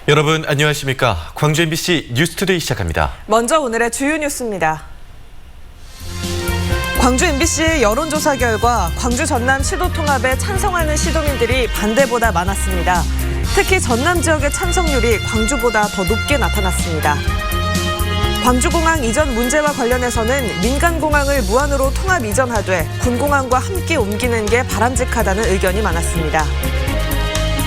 여러분 안녕하십니까? 광주 MBC 뉴스투데이 시작합니다. 먼저 오늘의 주요 뉴스입니다. 광주 MBC의 여론조사 결과 광주 전남 시도 통합에 찬성하는 시도민들이 반대보다 많았습니다. 특히 전남 지역의 찬성률이 광주보다 더 높게 나타났습니다. 광주공항 이전 문제와 관련해서는 민간공항을 무한으로 통합 이전하되 군공항과 함께 옮기는 게 바람직하다는 의견이 많았습니다.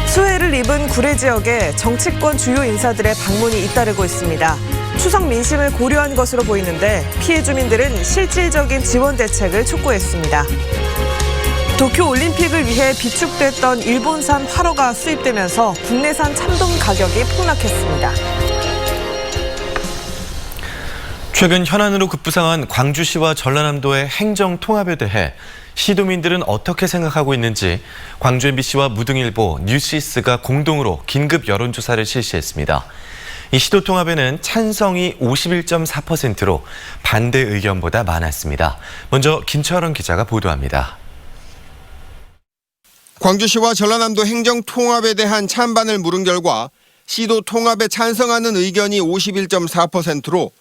수해를 입은 구례 지역에 정치권 주요 인사들의 방문이 잇따르고 있습니다. 추석 민심을 고려한 것으로 보이는데 피해 주민들은 실질적인 지원 대책을 촉구했습니다. 도쿄올림픽을 위해 비축됐던 일본산 활어가 수입되면서 국내산 참돔 가격이 폭락했습니다. 최근 현안으로 급부상한 광주시와 전라남도의 행정 통합에 대해 시도민들은 어떻게 생각하고 있는지 광주 MBC와 무등일보, 뉴시스가 공동으로 긴급 여론조사를 실시했습니다. 이 시도 통합에는 찬성이 51.4%로 반대 의견보다 많았습니다. 먼저 김철원 기자가 보도합니다. 광주시와 전라남도 행정 통합에 대한 찬반을 물은 결과 시도 통합에 찬성하는 의견이 51.4%로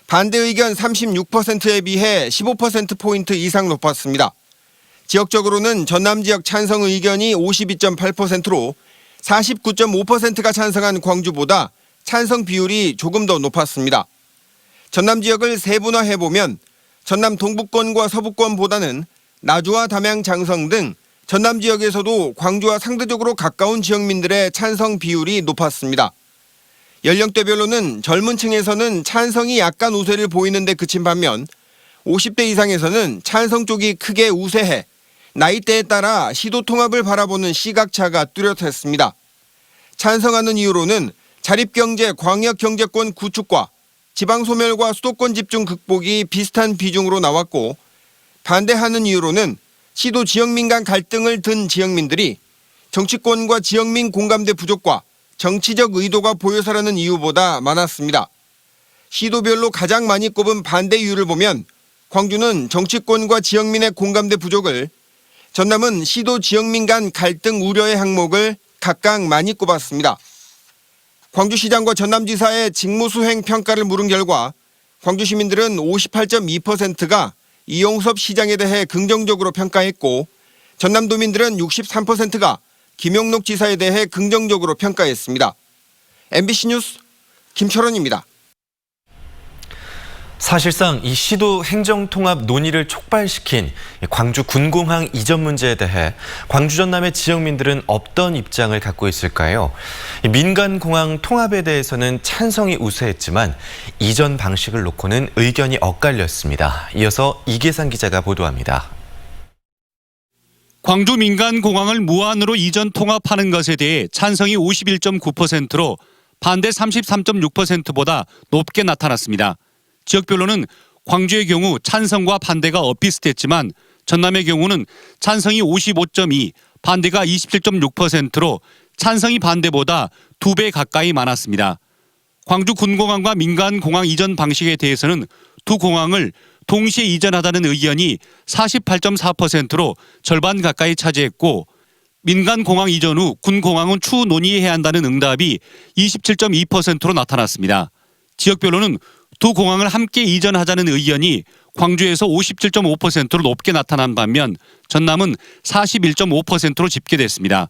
반대 의견 36%에 비해 15%포인트 이상 높았습니다. 지역적으로는 전남 지역 찬성 의견이 52.8%로 49.5%가 찬성한 광주보다 찬성 비율이 조금 더 높았습니다. 전남 지역을 세분화해보면 전남 동부권과 서부권보다는 나주와 담양, 장성 등 전남 지역에서도 광주와 상대적으로 가까운 지역민들의 찬성 비율이 높았습니다. 연령대별로는 젊은 층에서는 찬성이 약간 우세를 보이는 데 그친 반면 50대 이상에서는 찬성 쪽이 크게 우세해 나이대에 따라 시도 통합을 바라보는 시각차가 뚜렷했습니다. 찬성하는 이유로는 자립경제, 광역경제권 구축과 지방소멸과 수도권 집중 극복이 비슷한 비중으로 나왔고, 반대하는 이유로는 시도 지역민 간 갈등을 든 지역민들이 정치권과 지역민 공감대 부족과 정치적 의도가 보여서라는 이유보다 많았습니다. 시도별로 가장 많이 꼽은 반대 이유를 보면 광주는 정치권과 지역민의 공감대 부족을, 전남은 시도 지역민 간 갈등 우려의 항목을 각각 많이 꼽았습니다. 광주시장과 전남지사의 직무수행 평가를 물은 결과 광주 시민들은 58.2%가 이용섭 시장에 대해 긍정적으로 평가했고, 전남도민들은 63%가 김용록 지사에 대해 긍정적으로 평가했습니다. MBC 뉴스 김철원입니다. 사실상 이 시도 행정통합 논의를 촉발시킨 광주 군공항 이전 문제에 대해 광주 전남의 지역민들은 어떤 입장을 갖고 있을까요? 민간공항 통합에 대해서는 찬성이 우세했지만 이전 방식을 놓고는 의견이 엇갈렸습니다. 이어서 이계상 기자가 보도합니다. 광주 민간공항을 무한으로 이전 통합하는 것에 대해 찬성이 51.9%로 반대 33.6%보다 높게 나타났습니다. 지역별로는 광주의 경우 찬성과 반대가 엇비슷했지만 전남의 경우는 찬성이 55.2, 반대가 27.6%로 찬성이 반대보다 2배 가까이 많았습니다. 광주 군공항과 민간공항 이전 방식에 대해서는 두 공항을 동시에 이전하다는 의견이 48.4%로 절반 가까이 차지했고, 민간공항 이전 후 군공항은 추후 논의해야 한다는 응답이 27.2%로 나타났습니다. 지역별로는 두 공항을 함께 이전하자는 의견이 광주에서 57.5%로 높게 나타난 반면 전남은 41.5%로 집계됐습니다.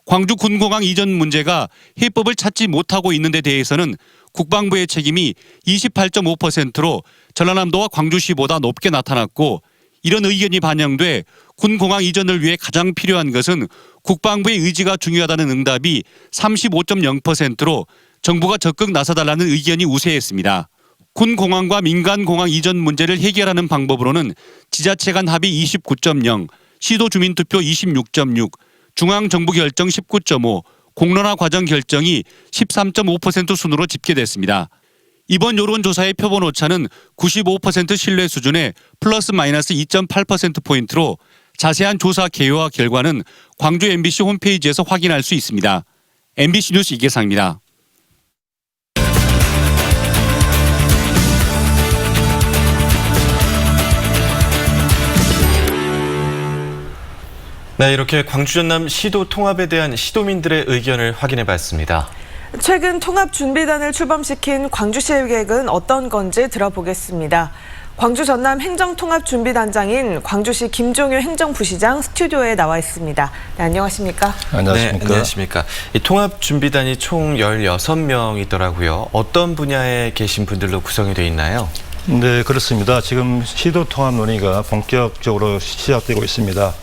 광주 군공항 이전 문제가 해법을 찾지 못하고 있는 데 대해서는 국방부의 책임이 28.5%로 전라남도와 광주시보다 높게 나타났고, 이런 의견이 반영돼 군공항 이전을 위해 가장 필요한 것은 국방부의 의지가 중요하다는 응답이 35.0%로 정부가 적극 나서달라는 의견이 우세했습니다. 군공항과 민간공항 이전 문제를 해결하는 방법으로는 지자체 간 합의 29.0, 시도 주민투표 26.6, 중앙정부 결정 19.5, 공론화 과정 결정이 13.5% 순으로 집계됐습니다. 이번 여론조사의 표본 오차는 95% 신뢰 수준의 플러스 마이너스 2.8%포인트로 자세한 조사 개요와 결과는 광주 MBC 홈페이지에서 확인할 수 있습니다. MBC 뉴스 이계상입니다. 네, 이렇게 광주 전남 시도 통합에 대한 시도민들의 의견을 확인해 봤습니다. 최근 통합준비단을 출범시킨 광주시의 계획은 어떤 건지 들어보겠습니다. 광주 전남 행정통합준비단장인 광주시 김종효 행정부시장 스튜디오에 나와 있습니다. 네, 안녕하십니까? 네, 안녕하십니까. 이 통합준비단이 총 16명이더라고요. 어떤 분야에 계신 분들로 구성이 되어 있나요? 네, 그렇습니다. 지금 시도 통합 논의가 본격적으로 시작되고 있습니다.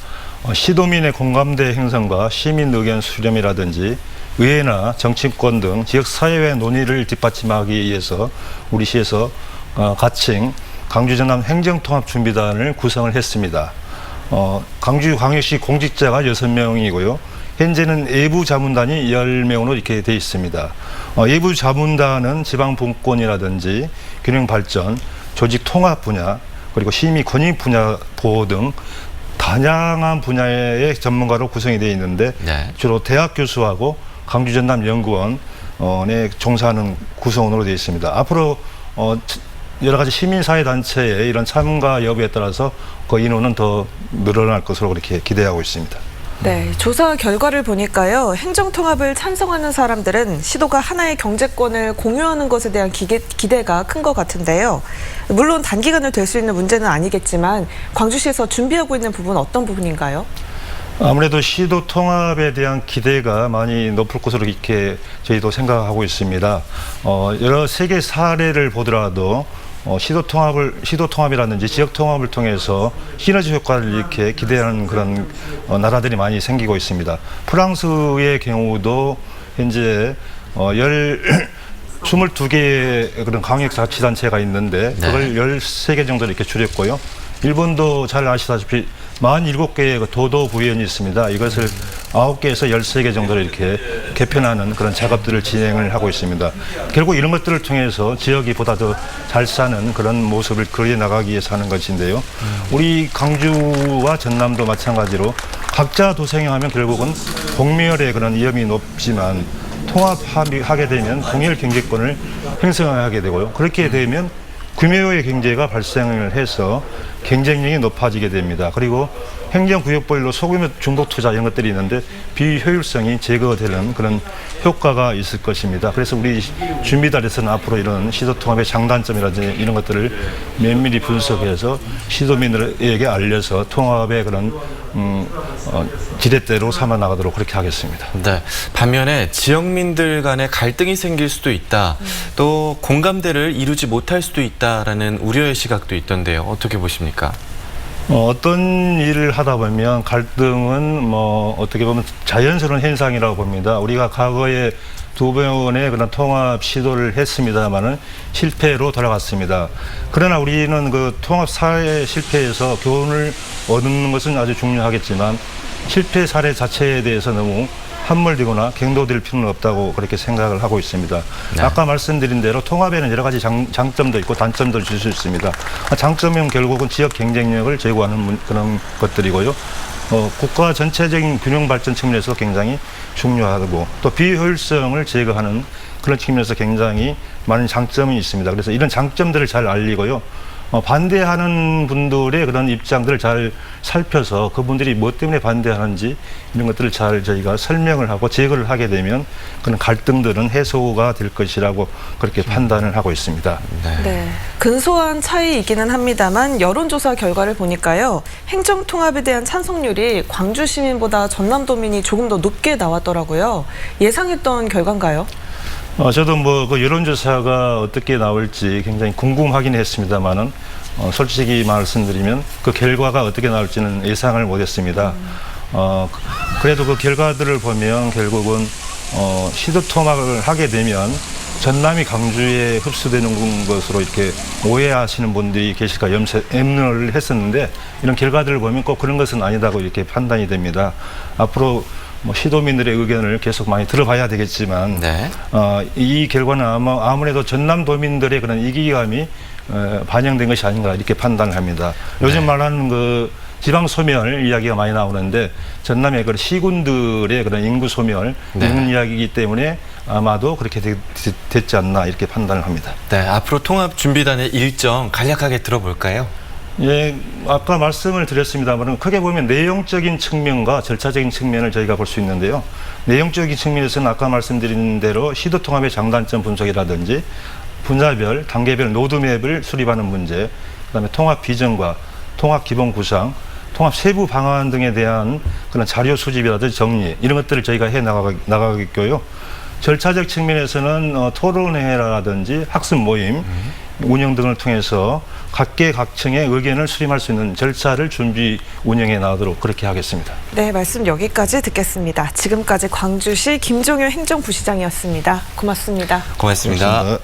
시도민의 공감대 형성과 시민 의견 수렴이라든지 의회나 정치권 등 지역사회의 논의를 뒷받침하기 위해서 우리 시에서 가칭 광주 전남 행정통합준비단을 구성을 했습니다. 광주광역시 공직자가 6명이고요. 현재는 외부 자문단이 10명으로 이렇게 되어 있습니다. 외부 자문단은 지방분권이라든지 균형발전, 조직 통합 분야, 그리고 시민 권익 분야 보호 등 다양한 분야의 전문가로 구성이 되어 있는데 네. 주로 대학 교수하고 광주 전남 연구원에 종사하는 구성원으로 되어 있습니다. 앞으로 여러 가지 시민사회단체의 이런 참가 여부에 따라서 그 인원은 더 늘어날 것으로 그렇게 기대하고 있습니다. 네, 조사 결과를 보니까요. 행정통합을 찬성하는 사람들은 시도가 하나의 경제권을 공유하는 것에 대한 기대가 큰 것 같은데요. 물론 단기간에 될 수 있는 문제는 아니겠지만 광주시에서 준비하고 있는 부분은 어떤 부분인가요? 아무래도 시도 통합에 대한 기대가 많이 높을 것으로 이렇게 저희도 생각하고 있습니다. 여러 세계 사례를 보더라도 시도 통합이라든지 지역 통합을 통해서 시너지 효과를 이렇게 기대하는 그런 나라들이 많이 생기고 있습니다. 프랑스의 경우도 현재 22개의 그런 광역자치단체가 있는데 그걸 13개 정도 이렇게 줄였고요. 일본도 잘 아시다시피 47개의 그 도도부연이 있습니다. 이것을 9개에서 13개 정도로 이렇게 개편하는 그런 작업들을 진행을 하고 있습니다. 결국 이런 것들을 통해서 지역이 보다 더 잘 사는 그런 모습을 그려 나가기 위해서 하는 것인데요. 우리 광주와 전남도 마찬가지로 각자 도생하면 결국은 공멸의 그런 위험이 높지만 통합하게 되면 동일 경제권을 형성하게 되고요. 그렇게 되면 규모의 경제가 발생을 해서 경쟁력이 높아지게 됩니다. 그리고 행정구역별로 소규모 중도투자 이런 것들이 있는데 비효율성이 제거되는 그런 효과가 있을 것입니다. 그래서 우리 준비단에서는 앞으로 이런 시도통합의 장단점이라든지 이런 것들을 면밀히 분석해서 시도민들에게 알려서 통합의 그런 지렛대로 삼아 나가도록 그렇게 하겠습니다. 네. 반면에 지역민들 간에 갈등이 생길 수도 있다. 또 공감대를 이루지 못할 수도 있다라는 우려의 시각도 있던데요. 어떻게 보십니까? 어떤 일을 하다 보면 갈등은 어떻게 보면 자연스러운 현상이라고 봅니다. 우리가 과거에 2번의 그런 통합 시도를 했습니다만은 실패로 돌아갔습니다. 그러나 우리는 그 통합 사회 실패에서 교훈을 얻는 것은 아주 중요하겠지만 실패 사례 자체에 대해서 너무 함몰되거나 갱도될 필요는 없다고 그렇게 생각을 하고 있습니다. 네. 아까 말씀드린 대로 통합에는 여러 가지 장점도 있고 단점도 줄 수 있습니다. 장점은 결국은 지역 경쟁력을 제고하는 그런 것들이고요. 국가 전체적인 균형 발전 측면에서 굉장히 중요하고 또 비효율성을 제거하는 그런 측면에서 굉장히 많은 장점이 있습니다. 그래서 이런 장점들을 잘 알리고요. 반대하는 분들의 그런 입장들을 잘 살펴서 그분들이 뭐 때문에 반대하는지 이런 것들을 잘 저희가 설명을 하고 제거를 하게 되면 그런 갈등들은 해소가 될 것이라고 그렇게 판단을 하고 있습니다. 네, 근소한 차이이기는 합니다만 여론조사 결과를 보니까요. 행정통합에 대한 찬성률이 광주 시민보다 전남도민이 조금 더 높게 나왔더라고요. 예상했던 결과인가요? 저도 그 여론조사가 어떻게 나올지 굉장히 궁금하긴 했습니다만은 솔직히 말씀드리면 그 결과가 어떻게 나올지는 예상을 못했습니다. 그래도 그 결과들을 보면 결국은 시도 통합을 하게 되면 전남이 광주에 흡수되는 것으로 이렇게 오해하시는 분들이 계실까 염려를 했었는데 이런 결과들을 보면 꼭 그런 것은 아니다고 이렇게 판단이 됩니다. 앞으로 시도민들의 의견을 계속 많이 들어봐야 되겠지만 네. 이 결과는 아무래도 전남도민들의 그런 이기감이 반영된 것이 아닌가 이렇게 판단을 합니다. 요즘 말하는 그 지방 소멸 이야기가 많이 나오는데 전남의 그 시군들의 그런 인구 소멸 이런 이야기이기 때문에 아마도 그렇게 됐지 않나 이렇게 판단을 합니다. 네, 앞으로 통합준비단의 일정 간략하게 들어볼까요? 예, 아까 말씀을 드렸습니다만 크게 보면 내용적인 측면과 절차적인 측면을 저희가 볼 수 있는데요. 내용적인 측면에서는 아까 말씀드린 대로 시도 통합의 장단점 분석이라든지 분야별, 단계별 로드맵을 수립하는 문제, 그다음에 통합 비전과 통합 기본 구상, 통합 세부 방안 등에 대한 그런 자료 수집이라든지 정리 이런 것들을 저희가 해 나가겠고요. 절차적 측면에서는 토론회라든지 학습 모임 운영 등을 통해서 각계각층의 의견을 수렴할 수 있는 절차를 준비 운영해 나가도록 그렇게 하겠습니다. 네, 말씀 여기까지 듣겠습니다. 지금까지 광주시 김종효 행정부시장이었습니다. 고맙습니다. 고맙습니다. 고맙습니다.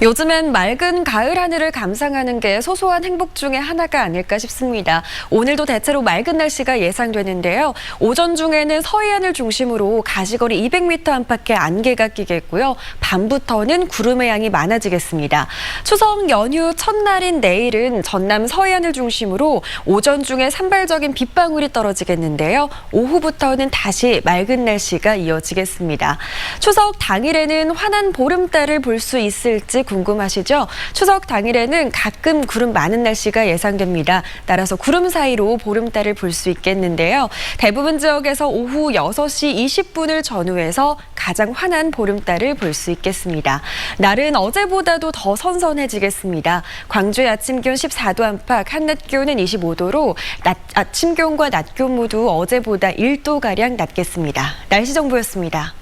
요즘엔 맑은 가을 하늘을 감상하는 게 소소한 행복 중에 하나가 아닐까 싶습니다. 오늘도 대체로 맑은 날씨가 예상되는데요. 오전 중에는 서해안을 중심으로 가시거리 200m 안팎의 안개가 끼겠고요. 밤부터는 구름의 양이 많아지겠습니다. 추석 연휴 첫날인 내일은 전남 서해안을 중심으로 오전 중에 산발적인 빗방울이 떨어지겠는데요. 오후부터는 다시 맑은 날씨가 이어지겠습니다. 추석 당일에는 환한 보름달을 볼 수 있을지 궁금하시죠? 추석 당일에는 가끔 구름 많은 날씨가 예상됩니다. 따라서 구름 사이로 보름달을 볼 수 있겠는데요. 대부분 지역에서 오후 6시 20분을 전후해서 가장 환한 보름달을 볼 수 있겠습니다. 날은 어제보다도 더 선선해지겠습니다. 광주의 아침 기온 14도 안팎, 한낮 기온은 25도로 아침 기온과 낮 기온 모두 어제보다 1도가량 낮겠습니다. 날씨 정보였습니다.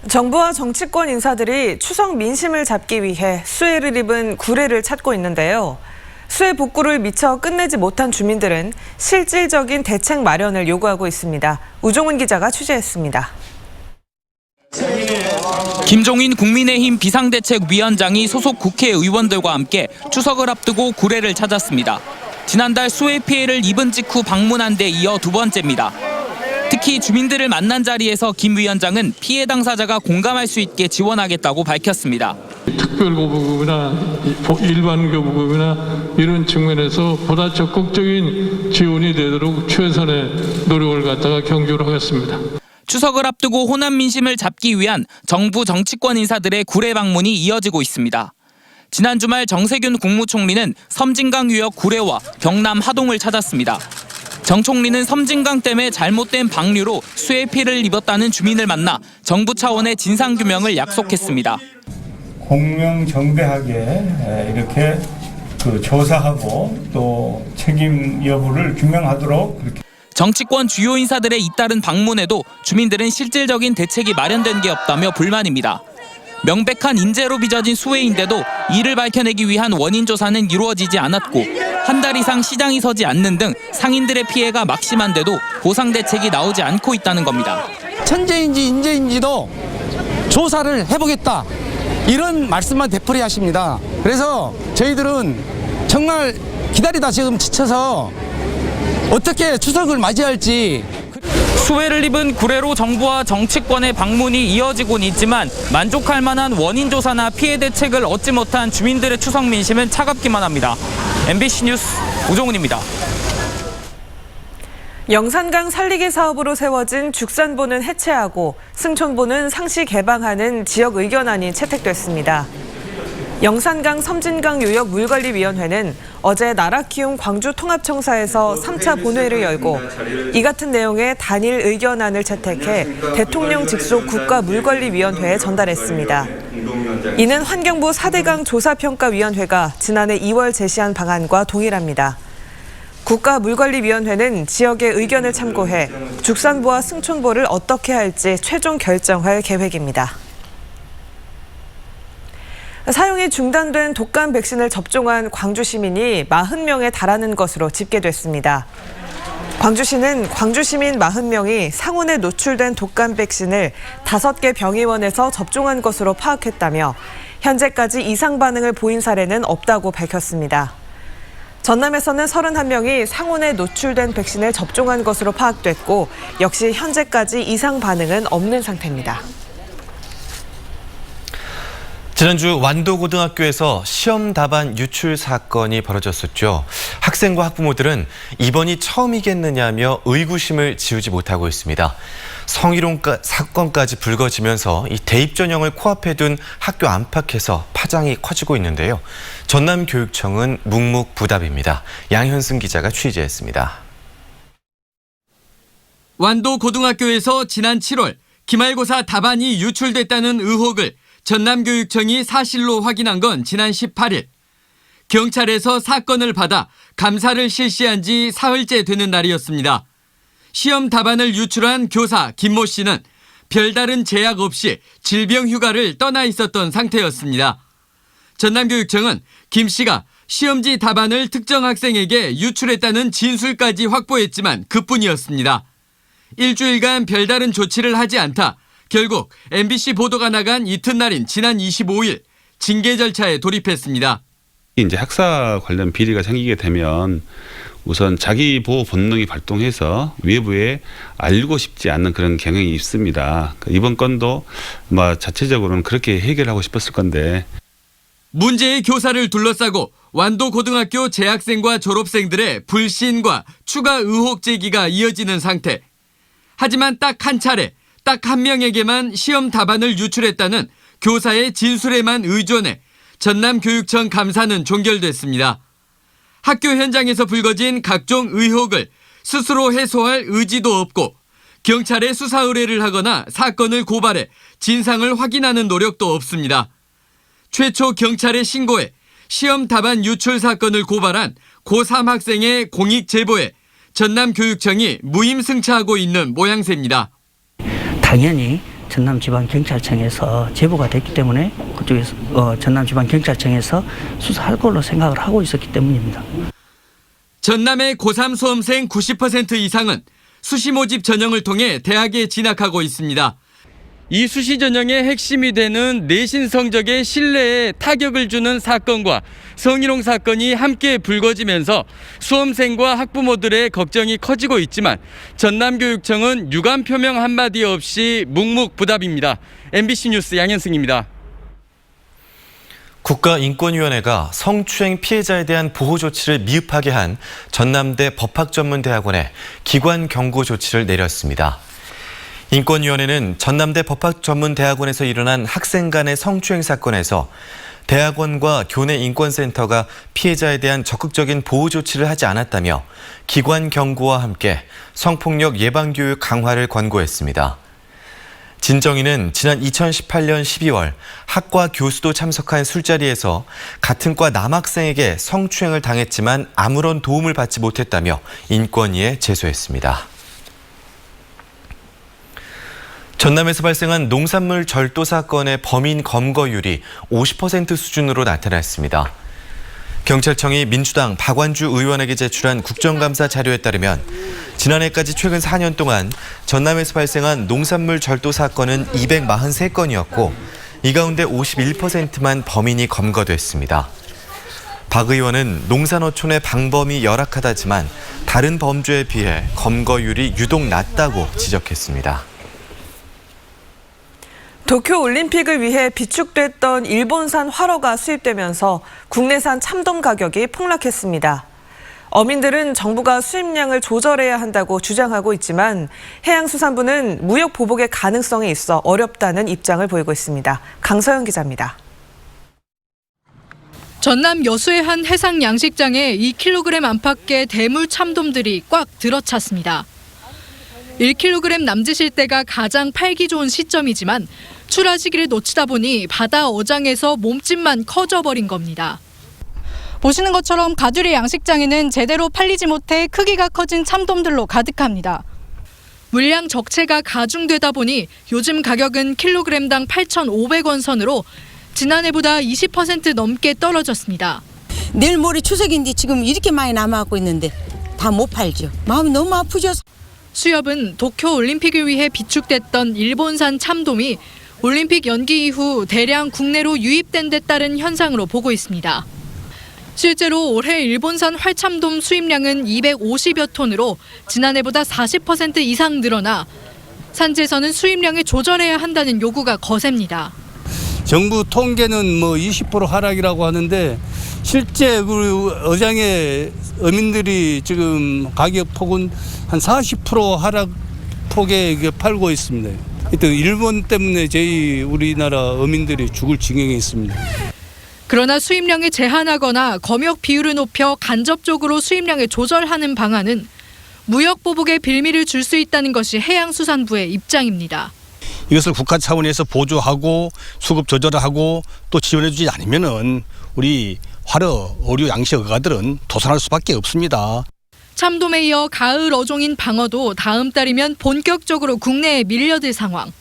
정부와 정치권 인사들이 추석 민심을 잡기 위해 수해를 입은 구례를 찾고 있는데요. 수해 복구를 미처 끝내지 못한 주민들은 실질적인 대책 마련을 요구하고 있습니다. 우종은 기자가 취재했습니다. 김종인 국민의힘 비상대책위원장이 소속 국회의원들과 함께 추석을 앞두고 구례를 찾았습니다. 지난달 수해 피해를 입은 직후 방문한 데 이어 두 번째입니다. 특히 주민들을 만난 자리에서 김 위원장은 피해 당사자가 공감할 수 있게 지원하겠다고 밝혔습니다. 특별교부금이나 일반 교부금이나 이런 측면에서 보다 적극적인 지원이 되도록 최선의 노력을 갖다가 경주를 하겠습니다. 추석을 앞두고 호남 민심을 잡기 위한 정부 정치권 인사들의 구례 방문이 이어지고 있습니다. 지난 주말 정세균 국무총리는 섬진강 유역 구례와 경남 하동을 찾았습니다. 정 총리는 섬진강 때문에 잘못된 방류로 수해 피해를 입었다는 주민을 만나 정부 차원의 진상규명을 약속했습니다. 공명정대하게 이렇게 조사하고 또 책임 여부를 규명하도록 그렇게. 정치권 주요 인사들의 잇따른 방문에도 주민들은 실질적인 대책이 마련된 게 없다며 불만입니다. 명백한 인재로 빚어진 수해인데도 이를 밝혀내기 위한 원인 조사는 이루어지지 않았고 한 달 이상 시장이 서지 않는 등 상인들의 피해가 막심한데도 보상 대책이 나오지 않고 있다는 겁니다. 천재인지 인재인지도 조사를 해보겠다 이런 말씀만 되풀이 하십니다. 그래서 저희들은 정말 기다리다 지금 지쳐서 어떻게 추석을 맞이할지. 수해를 입은 구례로 정부와 정치권의 방문이 이어지곤 있지만 만족할 만한 원인 조사나 피해 대책을 얻지 못한 주민들의 추석 민심은 차갑기만 합니다. MBC 뉴스 우종훈입니다. 영산강 살리기 사업으로 세워진 죽산보는 해체하고 승촌보는 상시 개방하는 지역 의견안이 채택됐습니다. 영산강 섬진강 유역 물관리위원회는 어제 나라키움 광주통합청사에서 3차 본회의를 열고 이 같은 내용의 단일 의견안을 채택해 대통령 직속 국가물관리위원회에 전달했습니다. 이는 환경부 4대강 조사평가위원회가 지난해 2월 제시한 방안과 동일합니다. 국가물관리위원회는 지역의 의견을 참고해 죽산보와 승촌보를 어떻게 할지 최종 결정할 계획입니다. 사용이 중단된 독감 백신을 접종한 광주 시민이 40명에 달하는 것으로 집계됐습니다. 광주시는 광주 시민 40명이 상온에 노출된 독감 백신을 5개 병의원에서 접종한 것으로 파악했다며 현재까지 이상 반응을 보인 사례는 없다고 밝혔습니다. 전남에서는 31명이 상온에 노출된 백신을 접종한 것으로 파악됐고 역시 현재까지 이상 반응은 없는 상태입니다. 지난주 완도고등학교에서 시험 답안 유출 사건이 벌어졌었죠. 학생과 학부모들은 이번이 처음이겠느냐며 의구심을 지우지 못하고 있습니다. 성희롱 사건까지 불거지면서 이 대입 전형을 코앞에 둔 학교 안팎에서 파장이 커지고 있는데요. 전남교육청은 묵묵부답입니다. 양현승 기자가 취재했습니다. 완도고등학교에서 지난 7월 기말고사 답안이 유출됐다는 의혹을 전남교육청이 사실로 확인한 건 지난 18일. 경찰에서 사건을 받아 감사를 실시한 지 사흘째 되는 날이었습니다. 시험 답안을 유출한 교사 김모 씨는 별다른 제약 없이 질병 휴가를 떠나 있었던 상태였습니다. 전남교육청은 김 씨가 시험지 답안을 특정 학생에게 유출했다는 진술까지 확보했지만 그뿐이었습니다. 일주일간 별다른 조치를 하지 않다 결국 MBC 보도가 나간 이튿날인 지난 25일 징계 절차에 돌입했습니다. 이제 학사 관련 비리가 생기게 되면 우선 자기 보호 본능이 발동해서 외부에 알리고 싶지 않는 그런 경향이 있습니다. 이번 건도 자체적으로는 그렇게 해결하고 싶었을 건데. 문제의 교사를 둘러싸고 완도고등학교 재학생과 졸업생들의 불신과 추가 의혹 제기가 이어지는 상태. 하지만 딱 한 차례, 딱 한 명에게만 시험 답안을 유출했다는 교사의 진술에만 의존해 전남교육청 감사는 종결됐습니다. 학교 현장에서 불거진 각종 의혹을 스스로 해소할 의지도 없고 경찰에 수사 의뢰를 하거나 사건을 고발해 진상을 확인하는 노력도 없습니다. 최초 경찰에 신고해 시험 답안 유출 사건을 고발한 고3 학생의 공익 제보에 전남교육청이 무임승차하고 있는 모양새입니다. 당연히 전남지방경찰청에서 제보가 됐기 때문에 그쪽에서 전남지방경찰청에서 수사할 걸로 생각을 하고 있었기 때문입니다. 전남의 고3 수험생 90% 이상은 수시 모집 전형을 통해 대학에 진학하고 있습니다. 이 수시 전형의 핵심이 되는 내신 성적의 신뢰에 타격을 주는 사건과 성희롱 사건이 함께 불거지면서 수험생과 학부모들의 걱정이 커지고 있지만 전남교육청은 유감 표명 한마디 없이 묵묵부답입니다. MBC 뉴스 양현승입니다. 국가인권위원회가 성추행 피해자에 대한 보호 조치를 미흡하게 한 전남대 법학전문대학원에 기관 경고 조치를 내렸습니다. 인권위원회는 전남대 법학전문대학원에서 일어난 학생 간의 성추행 사건에서 대학원과 교내인권센터가 피해자에 대한 적극적인 보호 조치를 하지 않았다며 기관 경고와 함께 성폭력 예방교육 강화를 권고했습니다. 진정위는 지난 2018년 12월 학과 교수도 참석한 술자리에서 같은 과 남학생에게 성추행을 당했지만 아무런 도움을 받지 못했다며 인권위에 제소했습니다. 전남에서 발생한 농산물 절도 사건의 범인 검거율이 50% 수준으로 나타났습니다. 경찰청이 민주당 박완주 의원에게 제출한 국정감사 자료에 따르면 지난해까지 최근 4년 동안 전남에서 발생한 농산물 절도 사건은 243건이었고 이 가운데 51%만 범인이 검거됐습니다. 박 의원은 농산어촌의 방범이 열악하다지만 다른 범죄에 비해 검거율이 유독 낮다고 지적했습니다. 도쿄올림픽을 위해 비축됐던 일본산 활어가 수입되면서 국내산 참돔 가격이 폭락했습니다. 어민들은 정부가 수입량을 조절해야 한다고 주장하고 있지만 해양수산부는 무역 보복의 가능성이 있어 어렵다는 입장을 보이고 있습니다. 강서영 기자입니다. 전남 여수의 한 해상 양식장에 2kg 안팎의 대물 참돔들이 꽉 들어찼습니다. 1kg 남짓일 때가 가장 팔기 좋은 시점이지만 출하 시기를 놓치다 보니 바다 어장에서 몸집만 커져버린 겁니다. 보시는 것처럼 가두리 양식장에는 제대로 팔리지 못해 크기가 커진 참돔들로 가득합니다. 물량 적체가 가중되다 보니 요즘 가격은 킬로그램당 8,500원 선으로 지난해보다 20% 넘게 떨어졌습니다. 내일 모레 추석인데 지금 이렇게 많이 남아갖고 있는데 다 못 팔죠. 마음이 너무 아프죠. 수협은 도쿄올림픽을 위해 비축됐던 일본산 참돔이 올림픽 연기 이후 대량 국내로 유입된 데 따른 현상으로 보고 있습니다. 실제로 올해 일본산 활참돔 수입량은 250여 톤으로 지난해보다 40% 이상 늘어나 산지에서는 수입량을 조절해야 한다는 요구가 거셉니다. 정부 통계는 뭐 20% 하락이라고 하는데 실제 우리 어장의 어민들이 지금 가격 폭은 한 40% 하락 폭에 팔고 있습니다. 하여튼 일본 때문에 우리나라 어민들이 죽을 지경에 있습니다. 그러나 수입량을 제한하거나 검역 비율을 높여 간접적으로 수입량을 조절하는 방안은 무역 보복에 빌미를 줄 수 있다는 것이 해양수산부의 입장입니다. 이것을 국가 차원에서 보조하고 수급 조절하고 또 지원해주지 않으면은 우리 활어, 어류, 양식 어가들은 도산할 수밖에 없습니다. 참돔에 이어 가을 어종인 방어도 다음 달이면 본격적으로 국내에 밀려들 상황.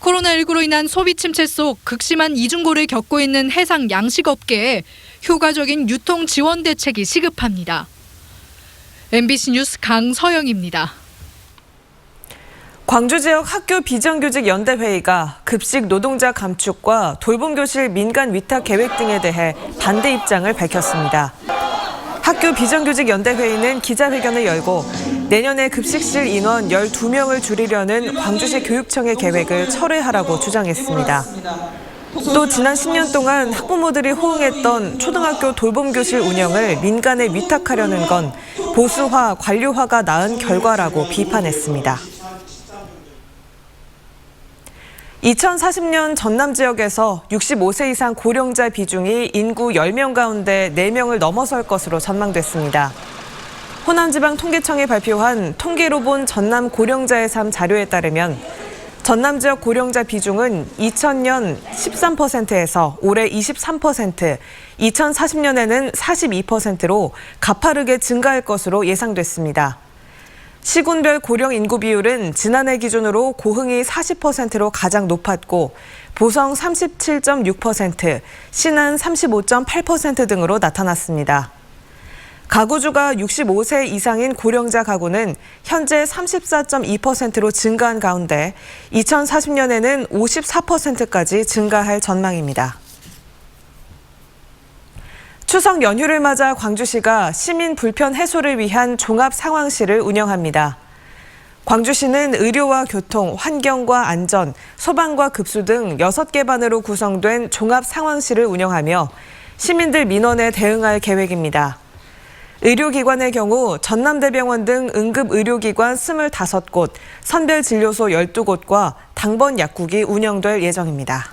코로나19로 인한 소비 침체 속 극심한 이중고를 겪고 있는 해상 양식업계에 효과적인 유통 지원 대책이 시급합니다. MBC 뉴스 강서영입니다. 광주 지역 학교 비정규직 연대회의가 급식 노동자 감축과 돌봄교실 민간 위탁 계획 등에 대해 반대 입장을 밝혔습니다. 학교 비정규직 연대회의는 기자회견을 열고 내년에 급식실 인원 12명을 줄이려는 광주시 교육청의 계획을 철회하라고 주장했습니다. 또 지난 10년 동안 학부모들이 호응했던 초등학교 돌봄교실 운영을 민간에 위탁하려는 건 보수화, 관료화가 낳은 결과라고 비판했습니다. 2040년 전남 지역에서 65세 이상 고령자 비중이 인구 10명 가운데 4명을 넘어설 것으로 전망됐습니다. 호남지방통계청이 발표한 통계로 본 전남 고령자의 삶 자료에 따르면 전남 지역 고령자 비중은 2000년 13%에서 올해 23%, 2040년에는 42%로 가파르게 증가할 것으로 예상됐습니다. 시군별 고령 인구 비율은 지난해 기준으로 고흥이 40%로 가장 높았고 보성 37.6%, 신안 35.8% 등으로 나타났습니다. 가구주가 65세 이상인 고령자 가구는 현재 34.2%로 증가한 가운데 2040년에는 54%까지 증가할 전망입니다. 추석 연휴를 맞아 광주시가 시민 불편 해소를 위한 종합 상황실을 운영합니다. 광주시는 의료와 교통, 환경과 안전, 소방과 급수 등 6개 반으로 구성된 종합 상황실을 운영하며 시민들 민원에 대응할 계획입니다. 의료기관의 경우 전남대병원 등 응급의료기관 25곳, 선별진료소 12곳과 당번 약국이 운영될 예정입니다.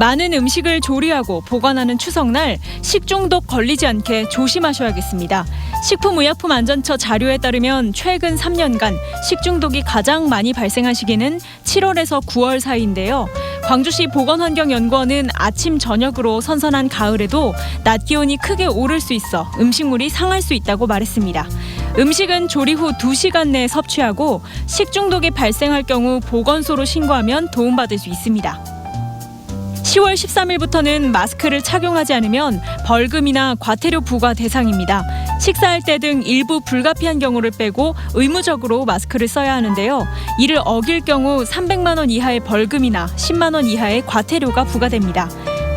많은 음식을 조리하고 보관하는 추석날 식중독 걸리지 않게 조심하셔야겠습니다. 식품의약품안전처 자료에 따르면 최근 3년간 식중독이 가장 많이 발생한 시기는 7월에서 9월 사이인데요. 광주시 보건환경연구원은 아침 저녁으로 선선한 가을에도 낮 기온이 크게 오를 수 있어 음식물이 상할 수 있다고 말했습니다. 음식은 조리 후 2시간 내에 섭취하고 식중독이 발생할 경우 보건소로 신고하면 도움받을 수 있습니다. 10월 13일부터는 마스크를 착용하지 않으면 벌금이나 과태료 부과 대상입니다. 식사할 때 등 일부 불가피한 경우를 빼고 의무적으로 마스크를 써야 하는데요. 이를 어길 경우 300만 원 이하의 벌금이나 10만 원 이하의 과태료가 부과됩니다.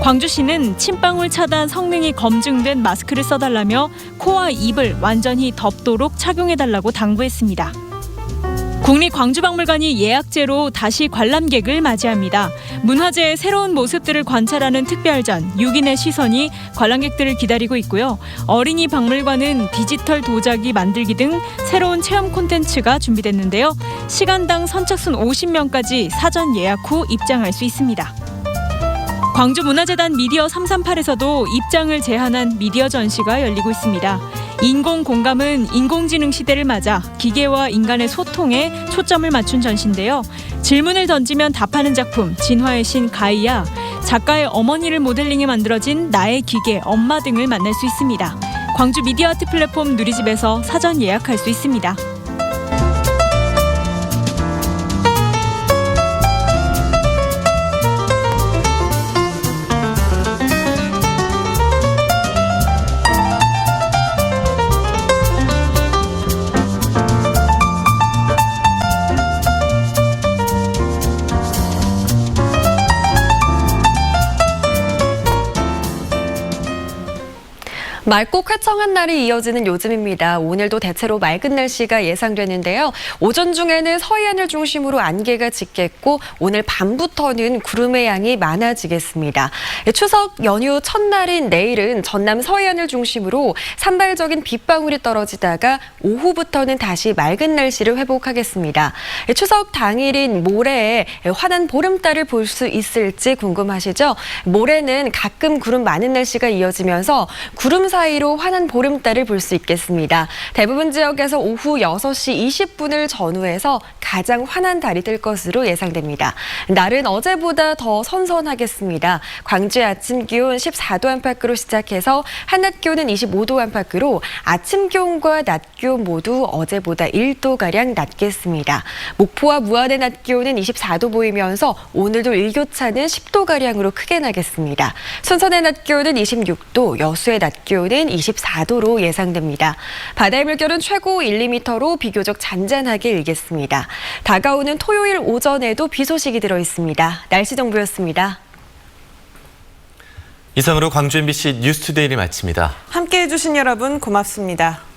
광주시는 침방울 차단 성능이 검증된 마스크를 써달라며 코와 입을 완전히 덮도록 착용해달라고 당부했습니다. 국립광주박물관이 예약제로 다시 관람객을 맞이합니다. 문화재의 새로운 모습들을 관찰하는 특별전 6인의 시선이 관람객들을 기다리고 있고요. 어린이 박물관은 디지털 도자기 만들기 등 새로운 체험 콘텐츠가 준비됐는데요. 시간당 선착순 50명까지 사전 예약 후 입장할 수 있습니다. 광주문화재단 미디어 338에서도 입장을 제한한 미디어 전시가 열리고 있습니다. 인공공감은 인공지능 시대를 맞아 기계와 인간의 소통에 초점을 맞춘 전시인데요. 질문을 던지면 답하는 작품 진화의 신 가이아, 작가의 어머니를 모델링해 만들어진 나의 기계 엄마 등을 만날 수 있습니다. 광주 미디어 아트 플랫폼 누리집에서 사전 예약할 수 있습니다. 맑고 쾌청한 날이 이어지는 요즘입니다. 오늘도 대체로 맑은 날씨가 예상되는데요. 오전 중에는 서해안을 중심으로 안개가 짙겠고 오늘 밤부터는 구름의 양이 많아지겠습니다. 추석 연휴 첫날인 내일은 전남 서해안을 중심으로 산발적인 빗방울이 떨어지다가 오후부터는 다시 맑은 날씨를 회복하겠습니다. 추석 당일인 모레에 환한 보름달을 볼 수 있을지 궁금하시죠? 모레는 가끔 구름 많은 날씨가 이어지면서 구름 사이로 환한 보름달을 볼 수 있겠습니다. 대부분 지역에서 오후 6시 20분을 전후해서 가장 환한 달이 뜰 것으로 예상됩니다. 날은 어제보다 더 선선하겠습니다. 광주의 아침 기온 14도 안팎으로 시작해서 한낮 기온은 25도 안팎으로 아침 기온과 낮 기온 모두 어제보다 1도가량 낮겠습니다. 목포와 무안의 낮 기온은 24도 보이면서 오늘도 일교차는 10도가량으로 크게 나겠습니다. 순천의 낮 기온은 26도, 여수의 낮 기온은 24도로 예상됩니다. 바다의 물결은 최고 1, 2m로 비교적 잔잔하게 일겠습니다. 다가오는 토요일 오전에도 비 소식이 들어 있습니다. 날씨 정보였습니다. 이상으로 광주 MBC 뉴스투데이를 마칩니다. 함께해 주신 여러분 고맙습니다.